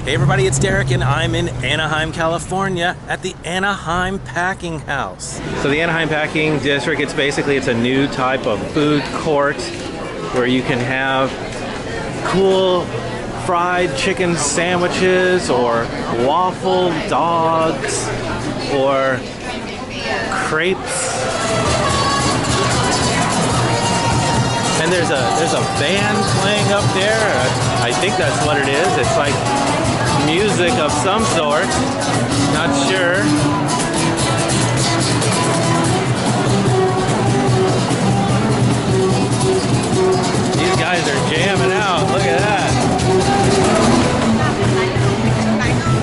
Hey everybody, it's Derek and I'm in Anaheim, California at the Anaheim Packing House. So the Anaheim Packing District, it's a new type of food court where you can have cool fried chicken sandwiches or waffle dogs or crepes. And there's a band playing up there. I think that's what it is. It's like music of some sort. Not sure. These guys are jamming out. Look at that.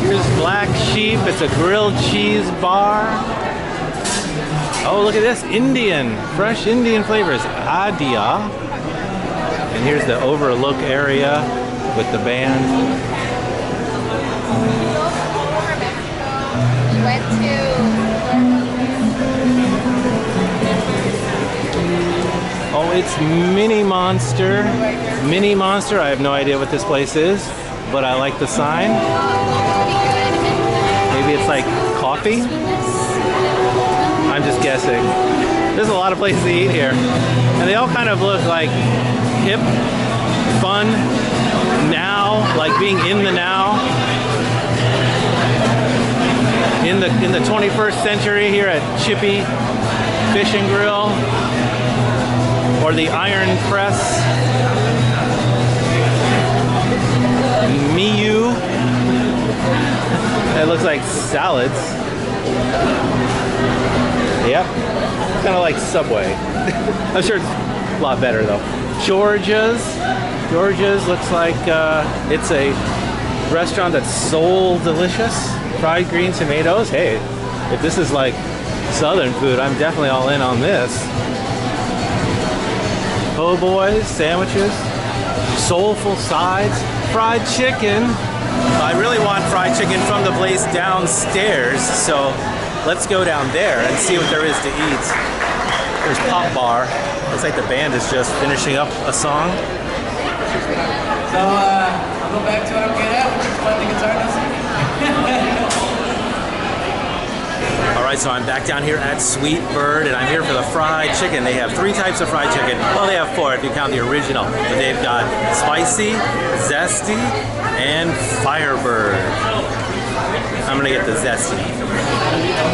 Here's Black Sheep. It's a grilled cheese bar. Oh, look at this. Indian. Fresh Indian flavors. Adia. And here's the overlook area with the band. Oh, it's Mini Monster. Mini Monster. I have no idea what this place is, but I like the sign. Maybe it's like coffee? I'm just guessing. There's a lot of places to eat here. And they all kind of look like hip, fun, now, like being in the now. In the 21st century here at Chippy Fish and Grill or the Iron Press. Miyu. That looks like salads. Yep, kind of like Subway. I'm sure it's a lot better though. Georgia's looks like it's a restaurant that's soul delicious. Fried green tomatoes. Hey, if this is like southern food, I'm definitely all in on this. Po' boys, sandwiches, soulful sides, fried chicken. I really want fried chicken from the place downstairs, so let's go down there and see what there is to eat. There's Pop Bar. Looks like the band is just finishing up a song. So I'll go back to what I'm good at, which is playing the guitar. Alright, so I'm back down here at Sweetbird and I'm here for the fried chicken. They have 3 types of fried chicken. Well, they have 4 if you count the original. But they've got spicy, zesty, and Firebird. I'm gonna get the zesty.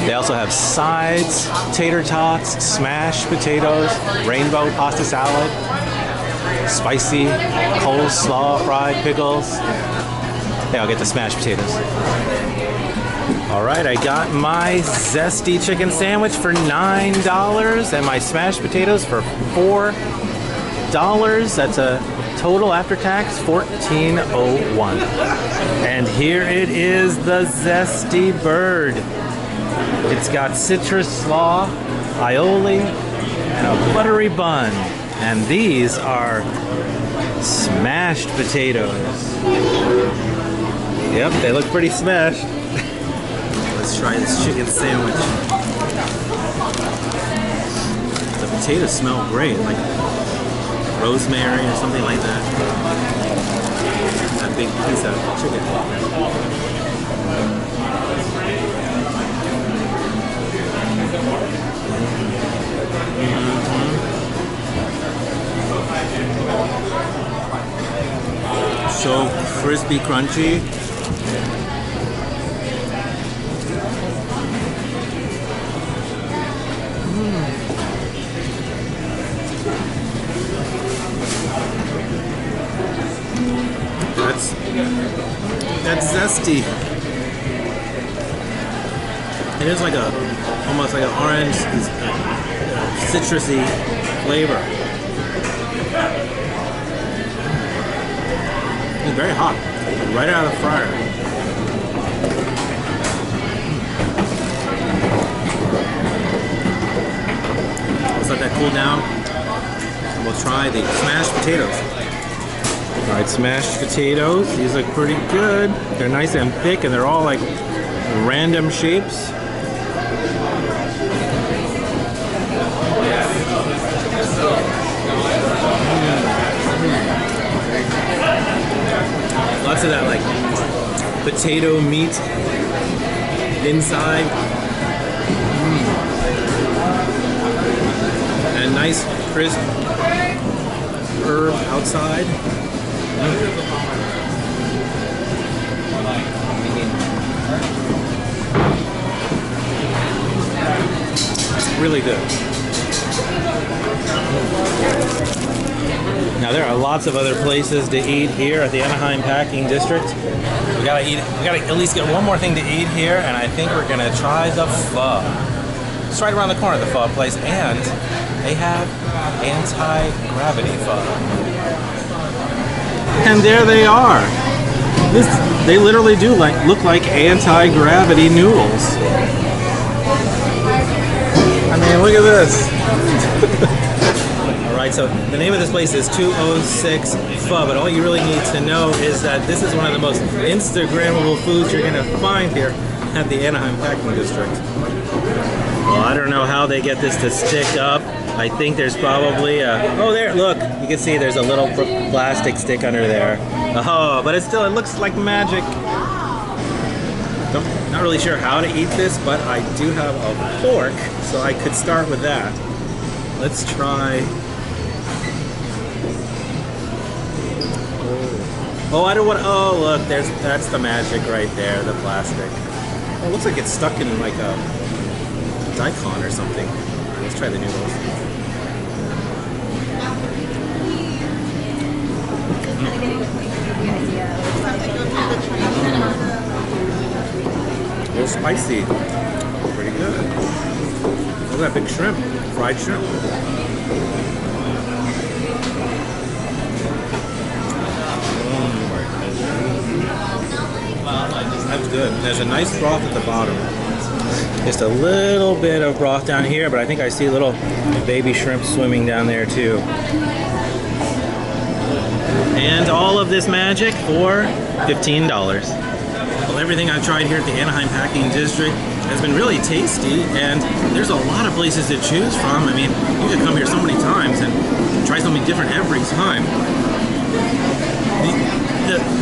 They also have sides, tater tots, smashed potatoes, rainbow pasta salad, spicy, coleslaw, fried pickles. Yeah, I'll get the smashed potatoes. Alright, I got my zesty chicken sandwich for $9 and my smashed potatoes for $4. That's a total after tax $14.01. And here it is, the Zesty Bird. It's got citrus slaw, aioli, and a buttery bun. And these are smashed potatoes. Yep, they look pretty smashed. Let's try this chicken sandwich. The potatoes smell great, like rosemary or something like that. That big piece of chicken. So crispy, crunchy. That's zesty. It is like almost like an orange, citrusy flavor. It's very hot, right out of the fryer. Let's let that cool down, and we'll try the smashed potatoes. Alright, smashed potatoes. These look pretty good. They're nice and thick and they're all like random shapes. Lots of that like potato meat inside. And a nice crisp herb outside. Really good. Now there are lots of other places to eat here at the Anaheim Packing District. We gotta at least get one more thing to eat here, and I think we're gonna try the pho. It's right around the corner, the pho place, and they have anti-gravity pho. And there they are. They literally do look like anti-gravity noodles. I mean, look at this. All right, so the name of this place is 206 Pho, but all you really need to know is that this is one of the most Instagrammable foods you're gonna find here at the Anaheim Packing District. Well, I don't know how they get this to stick up. I think there's probably oh, there, look, you can see there's a little plastic stick under there. Oh, but it looks like magic. Not really sure how to eat this, but I do have a fork, so I could start with that. Let's try. Oh, I don't want. Oh, look, that's the magic right there, the plastic. Oh, it looks like it's stuck in like a daikon or something. Let's try the noodles. A little spicy. Pretty good. Look at that big shrimp. Fried shrimp. That's good. There's a nice broth at the bottom. Just a little bit of broth down here, but I think I see little baby shrimp swimming down there too. And all of this magic for $15. Well, everything I've tried here at the Anaheim Packing District has been really tasty, and there's a lot of places to choose from. I mean, you could come here so many times and try something different every time.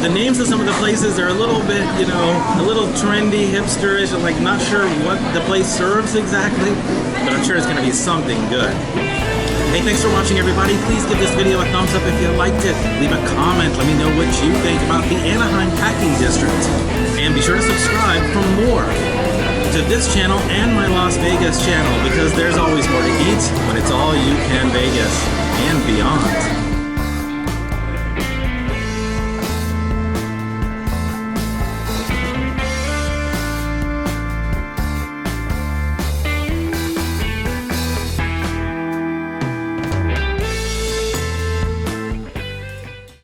The names of some of the places are a little bit, you know, a little trendy, hipsterish, and like not sure what the place serves exactly, but I'm sure it's going to be something good. Hey, thanks for watching, everybody. Please give this video a thumbs up if you liked it. Leave a comment. Let me know what you think about the Anaheim Packing District. And be sure to subscribe for more to this channel and my Las Vegas channel, because there's always more to eat when it's all you can Vegas and beyond.